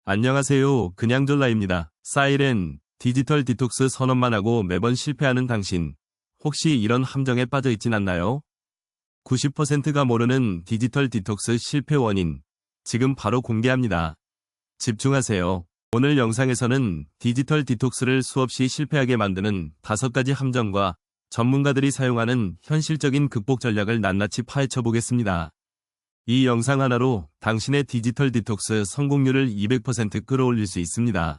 안녕하세요. 그냥졸라입니다. 사이렌, 디지털 디톡스 선언만 하고 매번 실패하는 당신. 혹시 이런 함정에 빠져 있진 않나요? 90%가 모르는 디지털 디톡스 실패 원인. 지금 바로 공개합니다. 집중하세요. 오늘 영상에서는 디지털 디톡스를 수없이 실패하게 만드는 5가지 함정과 전문가들이 사용하는 현실적인 극복 전략을 낱낱이 파헤쳐 보겠습니다. 이 영상 하나로 당신의 디지털 디톡스 성공률을 200% 끌어올릴 수 있습니다.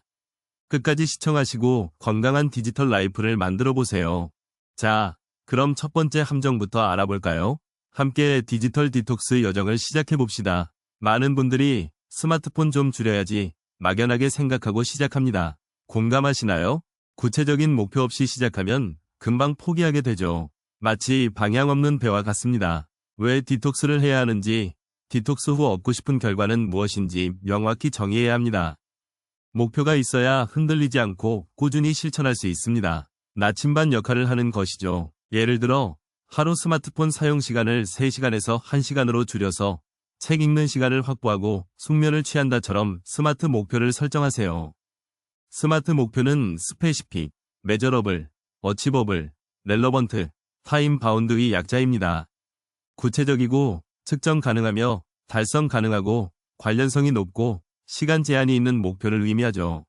끝까지 시청하시고 건강한 디지털 라이프를 만들어 보세요. 자, 그럼 첫 번째 함정부터 알아볼까요? 함께 디지털 디톡스 여정을 시작해 봅시다. 많은 분들이 스마트폰 좀 줄여야지 막연하게 생각하고 시작합니다. 공감하시나요? 구체적인 목표 없이 시작하면 금방 포기하게 되죠. 마치 방향 없는 배와 같습니다. 왜 디톡스를 해야 하는지, 디톡스 후 얻고 싶은 결과는 무엇인지 명확히 정의해야 합니다. 목표가 있어야 흔들리지 않고 꾸준히 실천할 수 있습니다. 나침반 역할을 하는 것이죠. 예를 들어 하루 스마트폰 사용 시간을 3시간에서 1시간으로 줄여서 책 읽는 시간을 확보하고 숙면을 취한다처럼 스마트 목표를 설정하세요. 스마트 목표는 스페시픽, 메저러블, 어치버블, 렐러번트, 타임 바운드의 약자입니다. 구체적이고 측정 가능하며 달성 가능하고 관련성이 높고 시간 제한이 있는 목표를 의미하죠.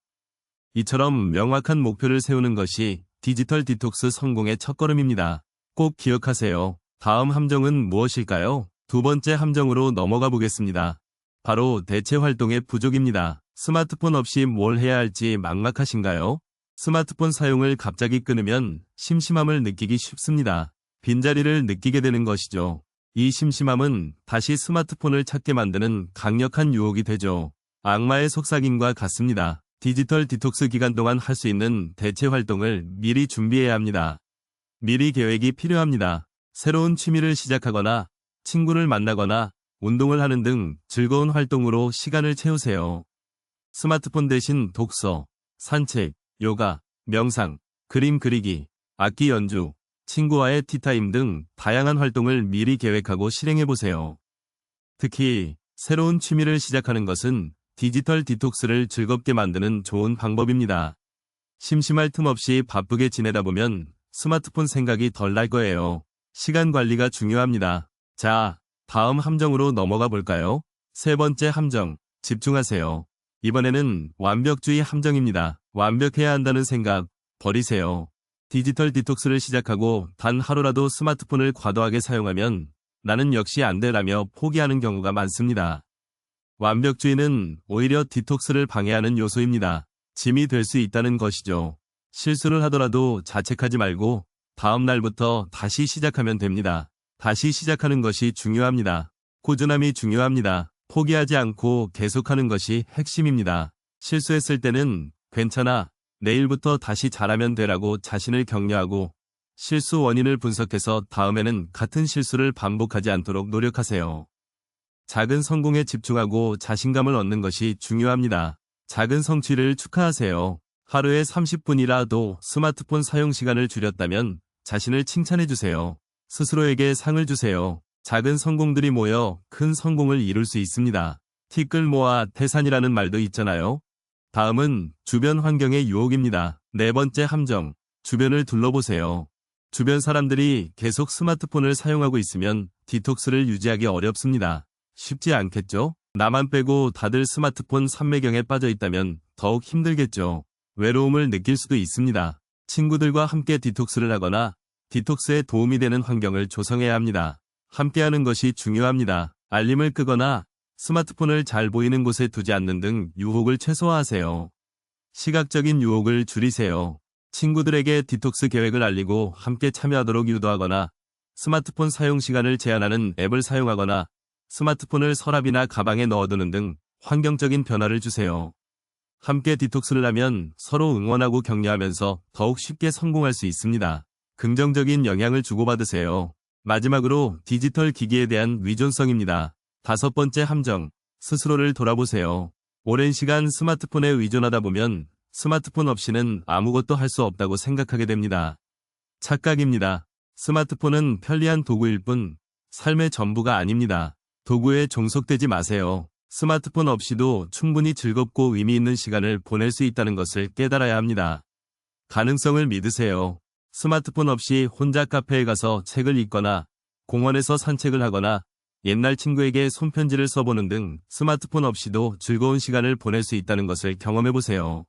이처럼 명확한 목표를 세우는 것이 디지털 디톡스 성공의 첫걸음입니다. 꼭 기억하세요. 다음 함정은 무엇일까요? 두 번째 함정으로 넘어가 보겠습니다. 바로 대체 활동의 부족입니다. 스마트폰 없이 뭘 해야 할지 막막하신가요? 스마트폰 사용을 갑자기 끊으면 심심함을 느끼기 쉽습니다. 빈자리를 느끼게 되는 것이죠. 이 심심함은 다시 스마트폰을 찾게 만드는 강력한 유혹이 되죠. 악마의 속삭임과 같습니다. 디지털 디톡스 기간 동안 할 수 있는 대체 활동을 미리 준비해야 합니다. 미리 계획이 필요합니다. 새로운 취미를 시작하거나 친구를 만나거나 운동을 하는 등 즐거운 활동으로 시간을 채우세요. 스마트폰 대신 독서, 산책, 요가, 명상, 그림 그리기, 악기 연주, 친구와의 티타임 등 다양한 활동을 미리 계획하고 실행해보세요. 특히 새로운 취미를 시작하는 것은 디지털 디톡스를 즐겁게 만드는 좋은 방법입니다. 심심할 틈 없이 바쁘게 지내다 보면 스마트폰 생각이 덜 날 거예요. 시간 관리가 중요합니다. 자, 다음 함정으로 넘어가 볼까요? 세 번째 함정, 집중하세요. 이번에는 완벽주의 함정입니다. 완벽해야 한다는 생각 버리세요. 디지털 디톡스를 시작하고 단 하루라도 스마트폰을 과도하게 사용하면 나는 역시 안 되라며 포기하는 경우가 많습니다. 완벽주의는 오히려 디톡스를 방해하는 요소입니다. 짐이 될 수 있다는 것이죠. 실수를 하더라도 자책하지 말고 다음 날부터 다시 시작하면 됩니다. 다시 시작하는 것이 중요합니다. 꾸준함이 중요합니다. 포기하지 않고 계속하는 것이 핵심입니다. 실수했을 때는 괜찮아, 내일부터 다시 잘하면 되라고 자신을 격려하고 실수 원인을 분석해서 다음에는 같은 실수를 반복하지 않도록 노력하세요. 작은 성공에 집중하고 자신감을 얻는 것이 중요합니다. 작은 성취를 축하하세요. 하루에 30분이라도 스마트폰 사용 시간을 줄였다면 자신을 칭찬해주세요. 스스로에게 상을 주세요. 작은 성공들이 모여 큰 성공을 이룰 수 있습니다. 티끌 모아 태산이라는 말도 있잖아요. 다음은 주변 환경의 유혹입니다. 네 번째 함정, 주변을 둘러보세요. 주변 사람들이 계속 스마트폰을 사용하고 있으면 디톡스를 유지하기 어렵습니다. 쉽지 않겠죠? 나만 빼고 다들 스마트폰 삼매경에 빠져 있다면 더욱 힘들겠죠. 외로움을 느낄 수도 있습니다. 친구들과 함께 디톡스를 하거나 디톡스에 도움이 되는 환경을 조성해야 합니다. 함께하는 것이 중요합니다. 알림을 끄거나 스마트폰을 잘 보이는 곳에 두지 않는 등 유혹을 최소화하세요. 시각적인 유혹을 줄이세요. 친구들에게 디톡스 계획을 알리고 함께 참여하도록 유도하거나 스마트폰 사용 시간을 제한하는 앱을 사용하거나 스마트폰을 서랍이나 가방에 넣어두는 등 환경적인 변화를 주세요. 함께 디톡스를 하면 서로 응원하고 격려하면서 더욱 쉽게 성공할 수 있습니다. 긍정적인 영향을 주고받으세요. 마지막으로 디지털 기기에 대한 의존성입니다. 5번째 함정, 스스로를 돌아보세요. 오랜 시간 스마트폰에 의존하다 보면 스마트폰 없이는 아무것도 할 수 없다고 생각하게 됩니다. 착각입니다. 스마트폰은 편리한 도구일 뿐 삶의 전부가 아닙니다. 도구에 종속되지 마세요. 스마트폰 없이도 충분히 즐겁고 의미 있는 시간을 보낼 수 있다는 것을 깨달아야 합니다. 가능성을 믿으세요. 스마트폰 없이 혼자 카페에 가서 책을 읽거나 공원에서 산책을 하거나 옛날 친구에게 손편지를 써보는 등 스마트폰 없이도 즐거운 시간을 보낼 수 있다는 것을 경험해보세요.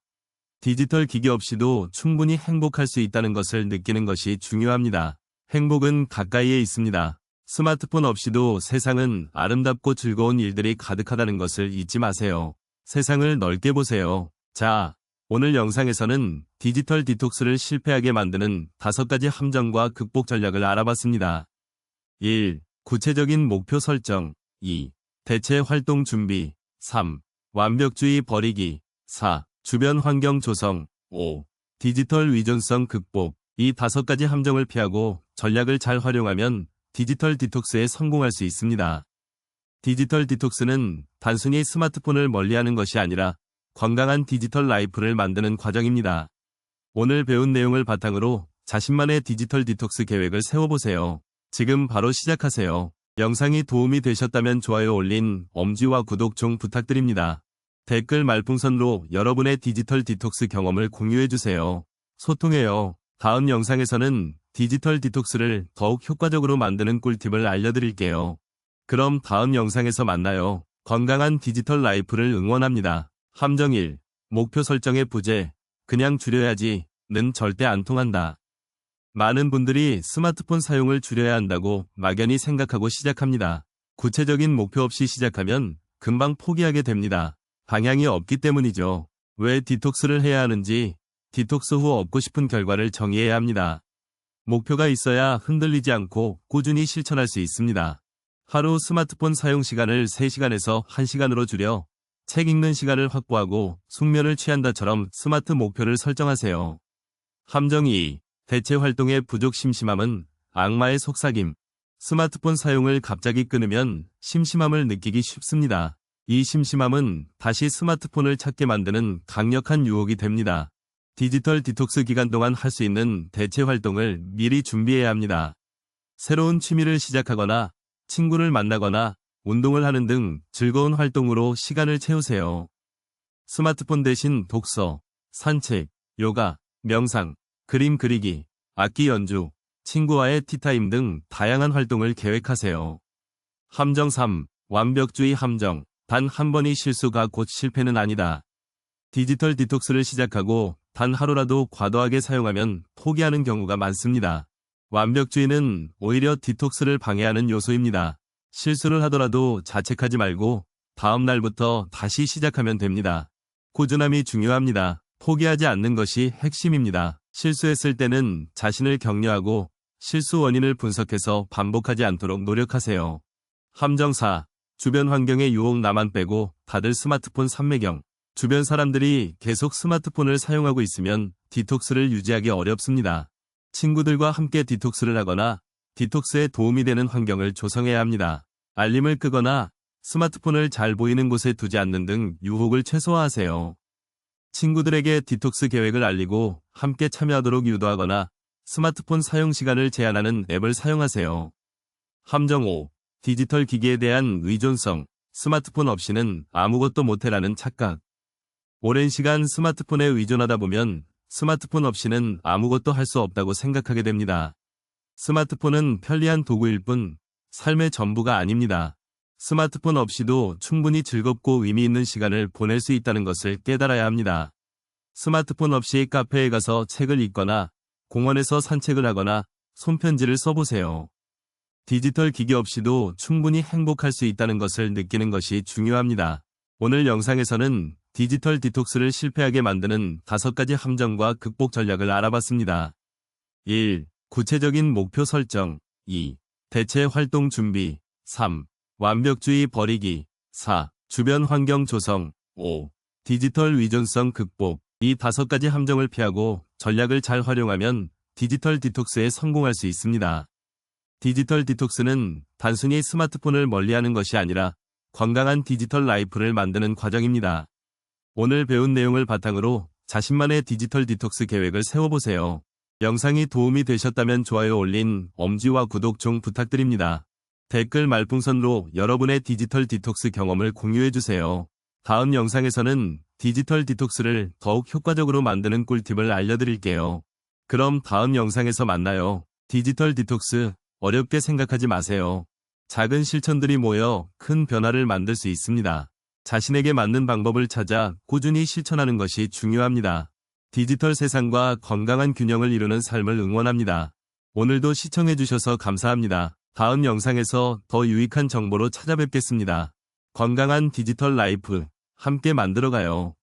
디지털 기기 없이도 충분히 행복할 수 있다는 것을 느끼는 것이 중요합니다. 행복은 가까이에 있습니다. 스마트폰 없이도 세상은 아름답고 즐거운 일들이 가득하다는 것을 잊지 마세요. 세상을 넓게 보세요. 자, 오늘 영상에서는 디지털 디톡스를 실패하게 만드는 5가지 함정과 극복 전략을 알아봤습니다. 1. 구체적인 목표 설정. 2. 대체 활동 준비. 3. 완벽주의 버리기. 4. 주변 환경 조성. 5. 디지털 의존성 극복. 이 5가지 함정을 피하고 전략을 잘 활용하면 디지털 디톡스에 성공할 수 있습니다. 디지털 디톡스는 단순히 스마트폰을 멀리하는 것이 아니라 건강한 디지털 라이프를 만드는 과정입니다. 오늘 배운 내용을 바탕으로 자신만의 디지털 디톡스 계획을 세워보세요. 지금 바로 시작하세요. 영상이 도움이 되셨다면 좋아요 올린 엄지와 구독 좀 부탁드립니다. 댓글 말풍선으로 여러분의 디지털 디톡스 경험을 공유해주세요. 소통해요. 다음 영상에서는 디지털 디톡스를 더욱 효과적으로 만드는 꿀팁을 알려드릴게요. 그럼 다음 영상에서 만나요. 건강한 디지털 라이프를 응원합니다. 함정 1. 목표 설정의 부재. 그냥 줄여야지는 절대 안 통한다. 많은 분들이 스마트폰 사용을 줄여야 한다고 막연히 생각하고 시작합니다. 구체적인 목표 없이 시작하면 금방 포기하게 됩니다. 방향이 없기 때문이죠. 왜 디톡스를 해야 하는지, 디톡스 후 얻고 싶은 결과를 정의해야 합니다. 목표가 있어야 흔들리지 않고 꾸준히 실천할 수 있습니다. 하루 스마트폰 사용 시간을 3시간에서 1시간으로 줄여 책 읽는 시간을 확보하고 숙면을 취한다처럼 스마트 목표를 설정하세요. 함정 2. 대체 활동의 부족. 심심함은 악마의 속삭임. 스마트폰 사용을 갑자기 끊으면 심심함을 느끼기 쉽습니다. 이 심심함은 다시 스마트폰을 찾게 만드는 강력한 유혹이 됩니다. 디지털 디톡스 기간 동안 할 수 있는 대체 활동을 미리 준비해야 합니다. 새로운 취미를 시작하거나 친구를 만나거나 운동을 하는 등 즐거운 활동으로 시간을 채우세요. 스마트폰 대신 독서, 산책, 요가, 명상, 그림 그리기, 악기 연주, 친구와의 티타임 등 다양한 활동을 계획하세요. 함정 3. 완벽주의 함정. 단 한 번의 실수가 곧 실패는 아니다. 디지털 디톡스를 시작하고 단 하루라도 과도하게 사용하면 포기하는 경우가 많습니다. 완벽주의는 오히려 디톡스를 방해하는 요소입니다. 실수를 하더라도 자책하지 말고 다음 날부터 다시 시작하면 됩니다. 꾸준함이 중요합니다. 포기하지 않는 것이 핵심입니다. 실수했을 때는 자신을 격려하고 실수 원인을 분석해서 반복하지 않도록 노력하세요. 함정 4. 주변 환경의 유혹. 나만 빼고 다들 스마트폰 삼매경. 주변 사람들이 계속 스마트폰을 사용하고 있으면 디톡스를 유지하기 어렵습니다. 친구들과 함께 디톡스를 하거나 디톡스에 도움이 되는 환경을 조성해야 합니다. 알림을 끄거나 스마트폰을 잘 보이는 곳에 두지 않는 등 유혹을 최소화하세요. 친구들에게 디톡스 계획을 알리고 함께 참여하도록 유도하거나 스마트폰 사용 시간을 제한하는 앱을 사용하세요. 함정 5. 디지털 기기에 대한 의존성. 스마트폰 없이는 아무것도 못해라는 착각. 오랜 시간 스마트폰에 의존하다 보면 스마트폰 없이는 아무것도 할 수 없다고 생각하게 됩니다. 스마트폰은 편리한 도구일 뿐 삶의 전부가 아닙니다. 스마트폰 없이도 충분히 즐겁고 의미 있는 시간을 보낼 수 있다는 것을 깨달아야 합니다. 스마트폰 없이 카페에 가서 책을 읽거나 공원에서 산책을 하거나 손편지를 써보세요. 디지털 기기 없이도 충분히 행복할 수 있다는 것을 느끼는 것이 중요합니다. 오늘 영상에서는 디지털 디톡스를 실패하게 만드는 5가지 함정과 극복 전략을 알아봤습니다. 1. 구체적인 목표 설정. 2. 대체 활동 준비. 3. 완벽주의 버리기. 4. 주변 환경 조성. 5. 디지털 의존성 극복. 이 5가지 함정을 피하고 전략을 잘 활용하면 디지털 디톡스에 성공할 수 있습니다. 디지털 디톡스는 단순히 스마트폰을 멀리하는 것이 아니라 건강한 디지털 라이프를 만드는 과정입니다. 오늘 배운 내용을 바탕으로 자신만의 디지털 디톡스 계획을 세워보세요. 영상이 도움이 되셨다면 좋아요 올린 엄지와 구독 좀 부탁드립니다. 댓글 말풍선으로 여러분의 디지털 디톡스 경험을 공유해주세요. 다음 영상에서는 디지털 디톡스를 더욱 효과적으로 만드는 꿀팁을 알려드릴게요. 그럼 다음 영상에서 만나요. 디지털 디톡스, 어렵게 생각하지 마세요. 작은 실천들이 모여 큰 변화를 만들 수 있습니다. 자신에게 맞는 방법을 찾아 꾸준히 실천하는 것이 중요합니다. 디지털 세상과 건강한 균형을 이루는 삶을 응원합니다. 오늘도 시청해주셔서 감사합니다. 다음 영상에서 더 유익한 정보로 찾아뵙겠습니다. 건강한 디지털 라이프, 함께 만들어가요.